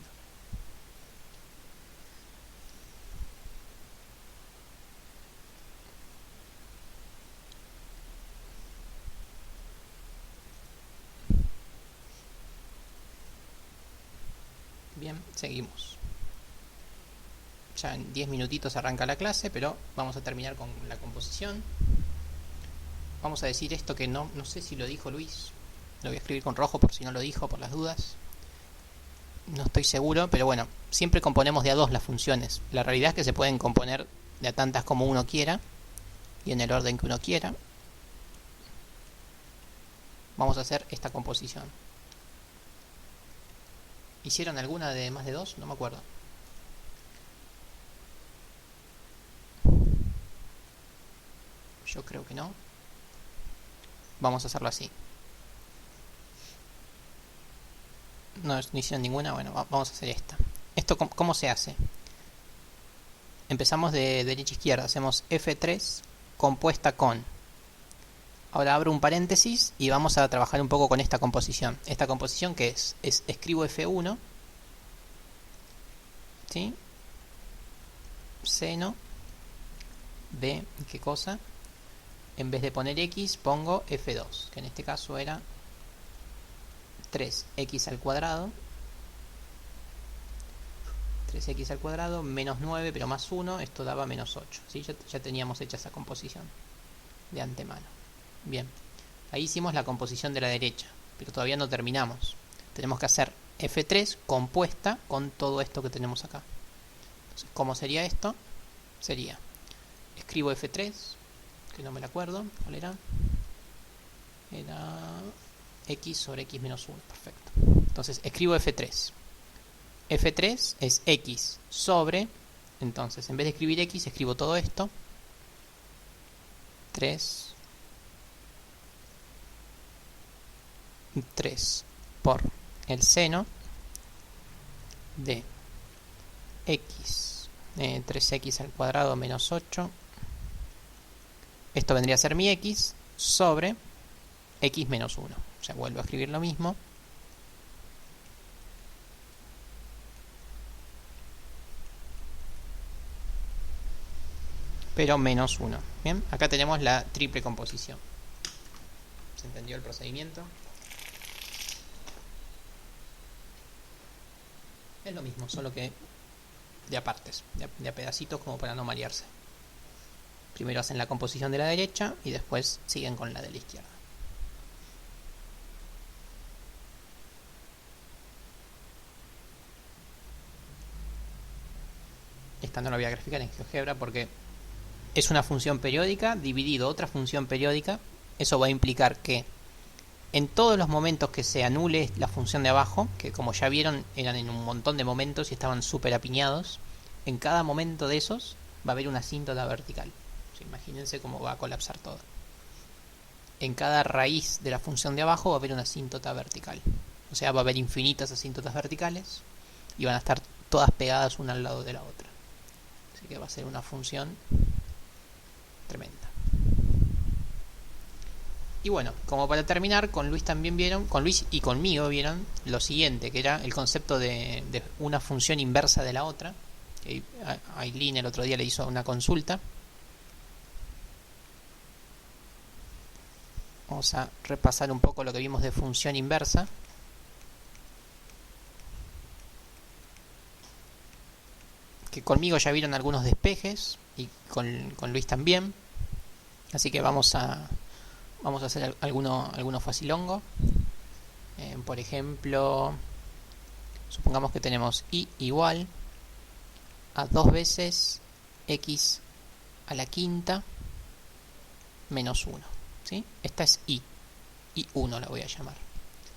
Bien, seguimos. Ya en 10 minutitos arranca la clase, pero vamos a terminar con la composición. Vamos a decir esto que no sé si lo dijo Luis. Lo voy a escribir con rojo por si no lo dijo, por las dudas. No estoy seguro, pero bueno, siempre componemos de a dos las funciones. La realidad es que se pueden componer de a tantas como uno quiera y en el orden que uno quiera. Vamos a hacer esta composición. ¿Hicieron alguna de más de 2? No me acuerdo. Yo creo que no. Vamos a hacerlo así. No hicieron ninguna. Bueno, vamos a hacer esta. ¿Esto cómo se hace? Empezamos de derecha a izquierda. Hacemos F3 compuesta con Ahora abro un paréntesis y vamos a trabajar un poco con esta composición. ¿Esta composición qué es? Escribo F1, ¿sí? Seno de, ¿qué cosa? En vez de poner X, pongo F2, que en este caso era 3x al cuadrado. 3x al cuadrado menos 9, pero más 1, esto daba menos 8. ¿Sí? Ya teníamos hecha esa composición de antemano. Bien, ahí hicimos la composición de la derecha, pero todavía no terminamos. Tenemos que hacer F3 compuesta con todo esto que tenemos acá. Entonces, ¿cómo sería esto? Sería, escribo F3, que no me la acuerdo, ¿cuál era? Era x sobre x menos 1, perfecto. Entonces, escribo F3. F3 es x sobre, entonces, en vez de escribir x, escribo todo esto. 3 por el seno de x, 3x al cuadrado menos 8. Esto vendría a ser mi x sobre x menos 1. O sea, vuelvo a escribir lo mismo. Pero menos 1. Bien, acá tenemos la triple composición. ¿Se entendió el procedimiento? Es lo mismo, solo que de a partes, de a pedacitos, como para no marearse. Primero hacen la composición de la derecha y después siguen con la de la izquierda. Esta no la voy a graficar en GeoGebra porque es una función periódica dividido otra función periódica. Eso va a implicar que en todos los momentos que se anule la función de abajo, que como ya vieron eran en un montón de momentos y estaban súper apiñados, en cada momento de esos va a haber una asíntota vertical. O sea, imagínense cómo va a colapsar todo. En cada raíz de la función de abajo va a haber una asíntota vertical. O sea, va a haber infinitas asíntotas verticales y van a estar todas pegadas una al lado de la otra. Así que va a ser una función tremenda. Y bueno, como para terminar, con Luis también vieron, con Luis y conmigo vieron lo siguiente, que era el concepto de una función inversa de la otra. Aileen el otro día le hizo una consulta. Vamos a repasar un poco lo que vimos de función inversa. Que conmigo ya vieron algunos despejes y con Luis también. Así que vamos a hacer alguno facilongo. Por ejemplo, supongamos que tenemos y igual a 2 veces x a la quinta menos 1. ¿Sí? Esta es i1 la voy a llamar.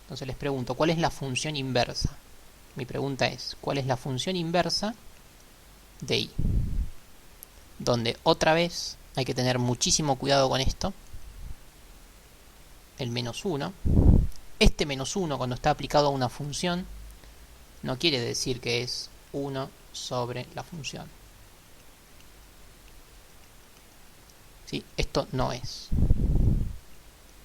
Entonces les pregunto, ¿cuál es la función inversa? Mi pregunta es, ¿cuál es la función inversa de i? Donde otra vez hay que tener muchísimo cuidado con esto. El menos 1. Este menos 1 cuando está aplicado a una función no quiere decir que es 1 sobre la función. ¿Sí? Esto no es.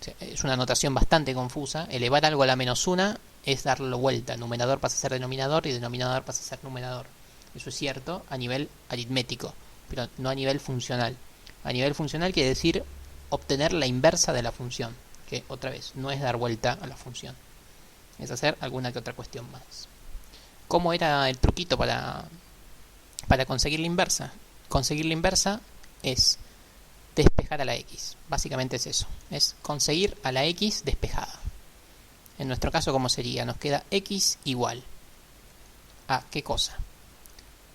O sea, es una notación bastante confusa. Elevar algo a la menos 1 es darle vuelta. Numerador pasa a ser denominador y denominador pasa a ser numerador. Eso es cierto a nivel aritmético, pero no a nivel funcional. A nivel funcional quiere decir obtener la inversa de la función, que otra vez no es dar vuelta a la función, es hacer alguna que otra cuestión más. ¿Cómo era el truquito para conseguir la inversa? Conseguir la inversa es despejar a la x. Básicamente es eso, es conseguir a la x despejada. En nuestro caso, ¿cómo sería? Nos queda x igual a ¿qué cosa?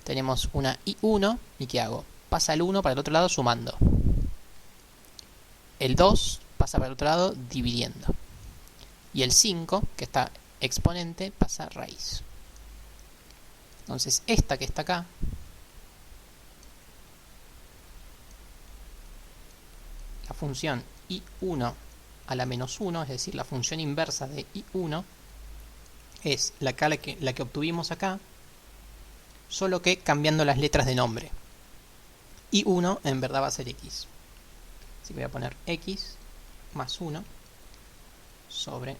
Tenemos una i1 y ¿qué hago? Pasa el 1 para el otro lado sumando. El 2 pasa para el otro lado dividiendo. Y el 5, que está exponente, pasa raíz. Entonces esta que está acá la función i1 a la menos 1, es decir, la función inversa de i1, es la que obtuvimos acá, solo que cambiando las letras de nombre. i1 en verdad va a ser x. Así que voy a poner x más 1 sobre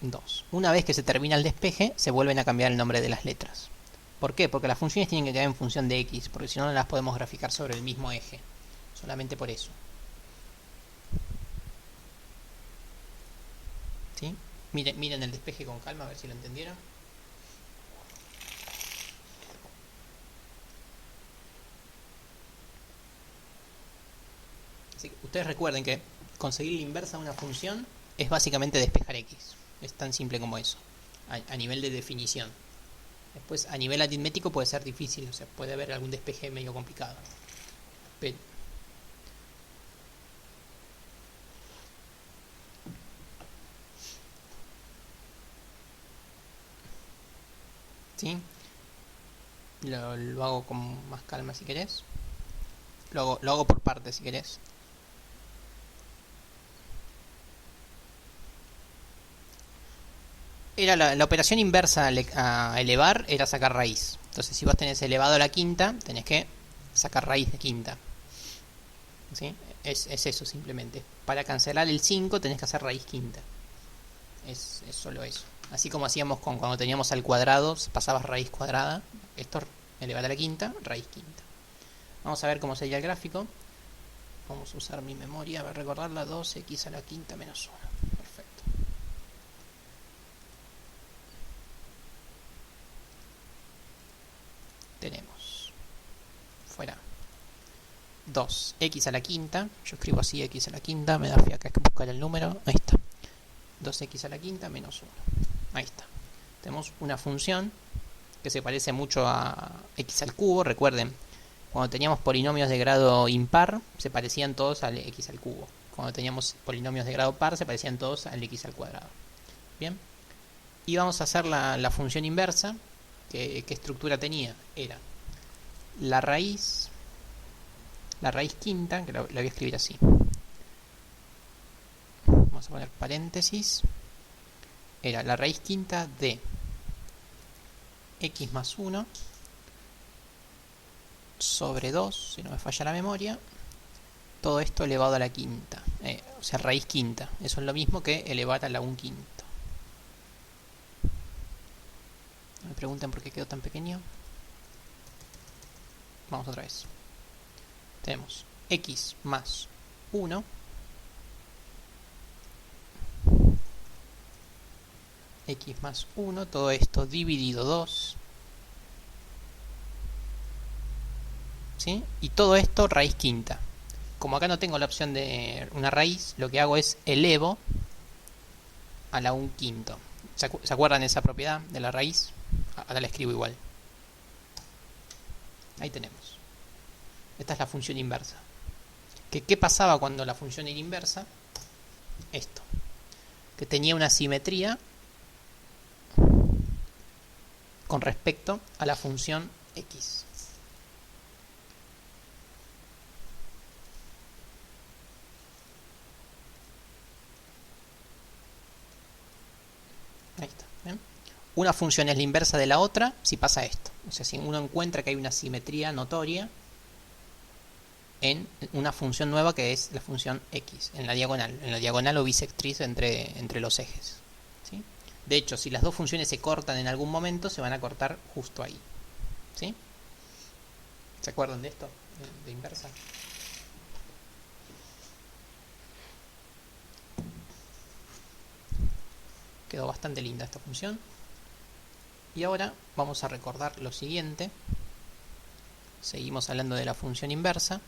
2. Una vez que se termina el despeje, se vuelven a cambiar el nombre de las letras. ¿Por qué? Porque las funciones tienen que quedar en función de x, porque si no, no las podemos graficar sobre el mismo eje. Solamente por eso. ¿Sí? Miren el despeje con calma, a ver si lo entendieron. Así que ustedes recuerden que conseguir la inversa de una función es básicamente despejar x. Es tan simple como eso, a nivel de definición. Después, a nivel aritmético puede ser difícil, o sea, puede haber algún despeje medio complicado. Pero ¿sí? Lo hago con más calma si querés. Lo hago por partes si querés. Era la operación inversa a elevar era sacar raíz. Entonces, si vos tenés elevado a la quinta, tenés que sacar raíz de quinta. ¿Sí? Es eso simplemente. Para cancelar el 5 tenés que hacer raíz quinta. Es solo eso. Así como hacíamos cuando teníamos al cuadrado, pasabas raíz cuadrada. Esto, elevar a la quinta, raíz quinta. Vamos a ver cómo sería el gráfico. Vamos a usar mi memoria para recordarla. 2x a la quinta menos 1. Perfecto. Tenemos fuera 2x a la quinta. Yo escribo así, x a la quinta. Me da fiaca que buscar el número. Ahí está. 2x a la quinta menos 1. Ahí está. Tenemos una función que se parece mucho a x al cubo. Recuerden, cuando teníamos polinomios de grado impar, se parecían todos al x al cubo. Cuando teníamos polinomios de grado par, se parecían todos al x al cuadrado. Bien. Y vamos a hacer la función inversa. ¿Qué estructura tenía? Era la raíz quinta, que la voy a escribir así. Vamos a poner paréntesis. Era la raíz quinta de x más 1 sobre 2, si no me falla la memoria. Todo esto elevado a la quinta. O sea, raíz quinta. Eso es lo mismo que elevar a la 1 quinto. No me pregunten por qué quedó tan pequeño. Vamos otra vez. Tenemos x más 1 x más 1, todo esto dividido 2, ¿sí? Y todo esto raíz quinta. Como acá no tengo la opción de una raíz, lo que hago es elevo a la 1 quinto. ¿Se acuerdan de esa propiedad de la raíz? Ahora la escribo igual. Ahí tenemos. Esta es la función inversa. ¿Qué pasaba cuando la función era inversa? Esto. Que tenía una simetría con respecto a la función x. Ahí está. ¿Ven? Una función es la inversa de la otra si pasa esto. O sea, si uno encuentra que hay una simetría notoria en una función nueva que es la función x, en la diagonal o bisectriz entre los ejes. ¿Sí? De hecho, si las dos funciones se cortan en algún momento, se van a cortar justo ahí. ¿Sí? ¿Se acuerdan de esto? De inversa. Quedó bastante linda esta función. Y ahora vamos a recordar lo siguiente. Seguimos hablando de la función inversa.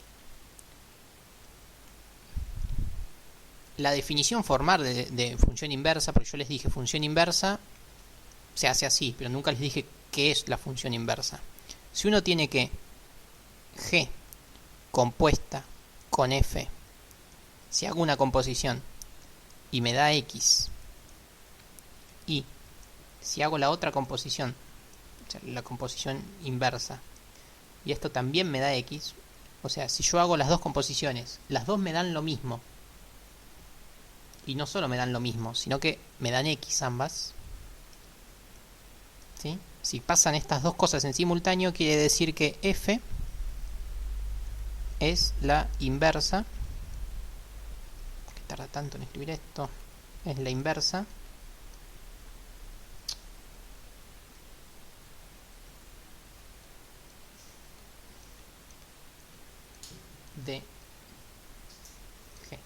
La definición formal de función inversa, porque yo les dije función inversa se hace así, pero nunca les dije qué es la función inversa. Si uno tiene que g compuesta con f, si hago una composición y me da x, y si hago la otra composición, o sea, la composición inversa, y esto también me da x, o sea, si yo hago las dos composiciones, las dos me dan lo mismo, y no solo me dan lo mismo, sino que me dan x ambas, ¿sí? Si pasan estas dos cosas en simultáneo, quiere decir que f es la inversa, que tarda tanto en escribir esto, es la inversa de g.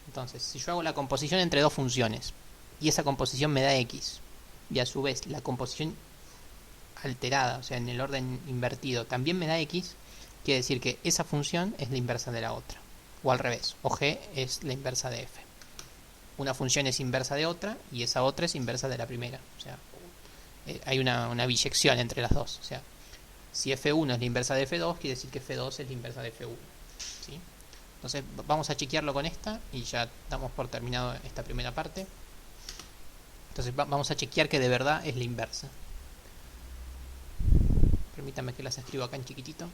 Entonces, si yo hago la composición entre dos funciones y esa composición me da x, y a su vez la composición alterada, o sea, en el orden invertido, también me da x, quiere decir que esa función es la inversa de la otra. O al revés, o g es la inversa de f. Una función es inversa de otra y esa otra es inversa de la primera. O sea, hay una biyección entre las dos. O sea, si f1 es la inversa de f2, quiere decir que f2 es la inversa de f1. ¿Sí? Entonces vamos a chequearlo con esta y ya damos por terminado esta primera parte. Entonces vamos a chequear que de verdad es la inversa. Permítanme que las escribo acá en chiquitito.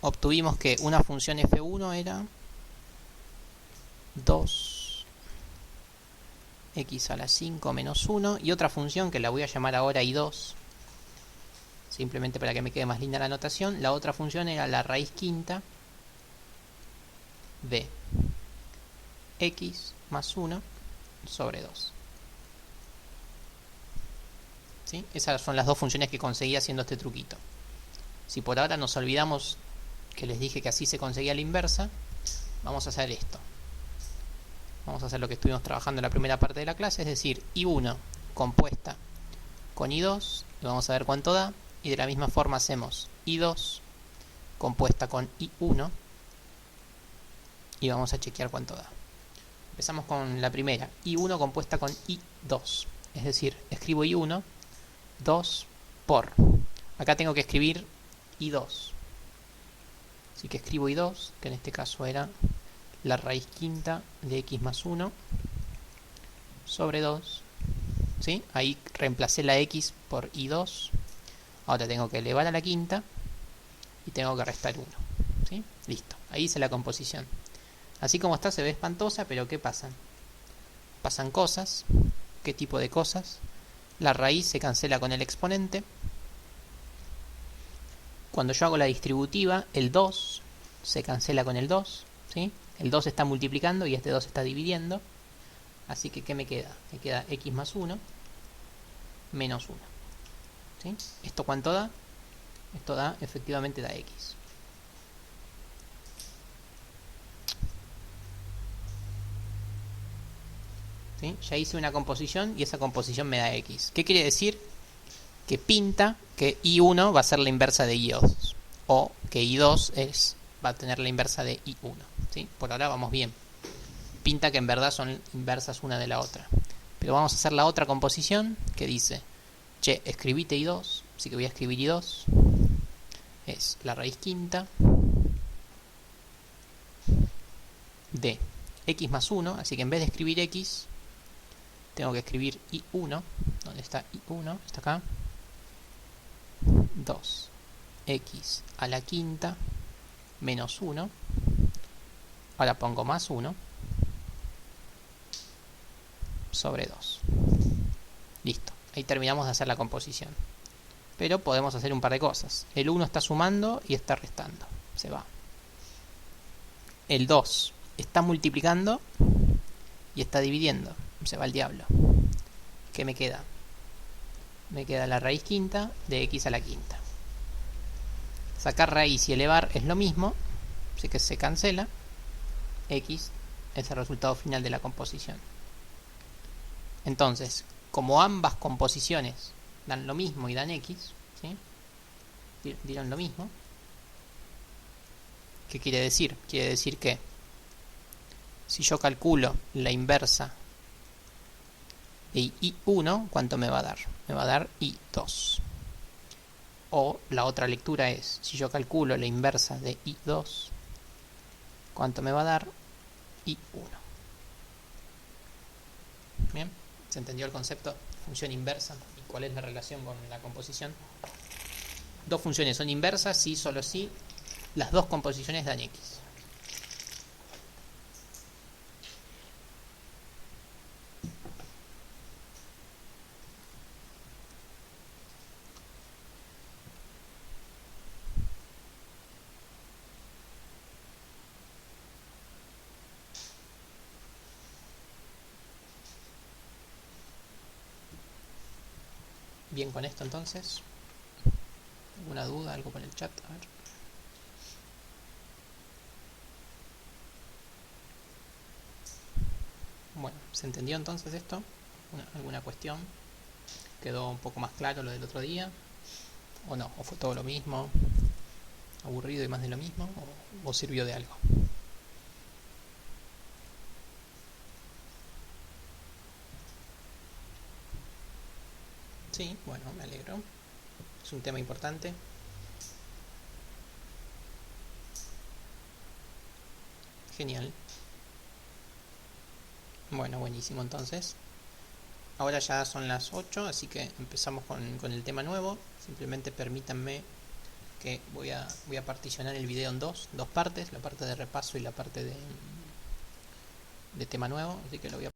Obtuvimos que una función f1 era 2x a la 5 menos 1 y otra función que la voy a llamar ahora i2, simplemente para que me quede más linda la notación. La otra función era la raíz quinta de x más 1 sobre 2. ¿Sí? Esas son las dos funciones que conseguí haciendo este truquito. Si por ahora nos olvidamos que les dije que así se conseguía la inversa, vamos a hacer esto. Vamos a hacer lo que estuvimos trabajando en la primera parte de la clase, es decir, i1 compuesta con i2, y vamos a ver cuánto da, y de la misma forma hacemos i2 compuesta con i1, y vamos a chequear cuánto da. Empezamos con la primera, i1 compuesta con i2, es decir, escribo i1, 2 por, acá tengo que escribir i2, así que escribo i2, que en este caso era la raíz quinta de x más 1 sobre 2. ¿Sí? Ahí reemplacé la x por i2. Ahora tengo que elevar a la quinta y tengo que restar 1. ¿Sí? Listo. Ahí hice la composición. Así como está se ve espantosa, pero ¿qué pasa? Pasan cosas. ¿Qué tipo de cosas? La raíz se cancela con el exponente. Cuando yo hago la distributiva, el 2 se cancela con el 2. ¿Sí? El 2 está multiplicando y este 2 está dividiendo. Así que, ¿qué me queda? Me queda x más 1 menos 1. ¿Sí? ¿Esto cuánto da? Esto da, efectivamente da x. ¿Sí? Ya hice una composición y esa composición me da x. ¿Qué quiere decir? Que pinta que i1 va a ser la inversa de i2. O que i2 va a tener la inversa de i1. ¿Sí? Por ahora vamos bien. Pinta que en verdad son inversas una de la otra. Pero vamos a hacer la otra composición que dice, che, escribite i2, así que voy a escribir i2. Es la raíz quinta de x más 1, así que en vez de escribir x, tengo que escribir i1. ¿Dónde está i1? Está acá. 2x a la quinta menos 1. Ahora pongo más 1 sobre 2. Listo. Ahí terminamos de hacer la composición. Pero podemos hacer un par de cosas. El 1 está sumando y está restando. Se va. El 2 está multiplicando y está dividiendo. Se va al diablo. ¿Qué me queda? Me queda la raíz quinta de x a la quinta. Sacar raíz y elevar es lo mismo, así que se cancela. X es el resultado final de la composición. Entonces, como ambas composiciones dan lo mismo y dan x, ¿sí? Dieron lo mismo. ¿Qué quiere decir? Quiere decir que si yo calculo la inversa de i1, ¿cuánto me va a dar? Me va a dar i2. O la otra lectura es, si yo calculo la inversa de i2, ¿cuánto me va a dar? i1. Bien, ¿se entendió el concepto? Función inversa y cuál es la relación con la composición. Dos funciones son inversas si, solo si, las dos composiciones dan x. bien con esto entonces? ¿Alguna duda? ¿Algo por el chat? A ver. Bueno, ¿se entendió entonces esto? ¿Alguna cuestión? ¿Quedó un poco más claro lo del otro día? ¿O no? ¿O fue todo lo mismo? ¿Aburrido y más de lo mismo? ¿O sirvió de algo? Sí, bueno, me alegro. Es un tema importante. Genial. Bueno, buenísimo entonces. Ahora ya son las 8, así que empezamos con el tema nuevo. Simplemente permítanme que voy a particionar el video en dos partes, la parte de repaso y la parte de tema nuevo. Así que lo voy a